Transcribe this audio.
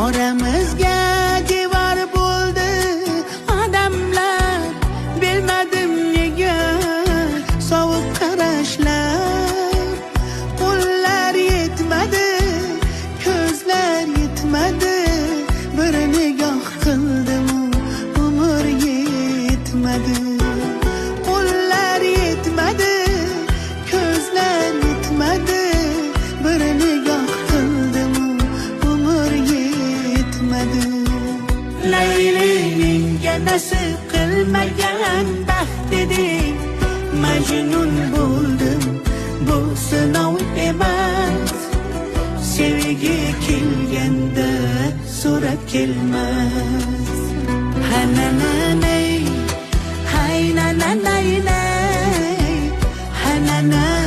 oramizga devor bo'ldi odamlar, bilmadim nega sovuq qarashlar. Qo'llar yetmadi, ko'zlar yetmadi, bir nigoh qildim umr yetmadi. Qo'llar yetmadi, ko'zlar yetmadi, bir nigoh qildim umr yetmadi. Layliga nasib qilmagan baxt eding, Majnun bo'ldim, bu sinov emas. Sevgi kelganda so'rab kelmas. Hananay, haynanay, hananay.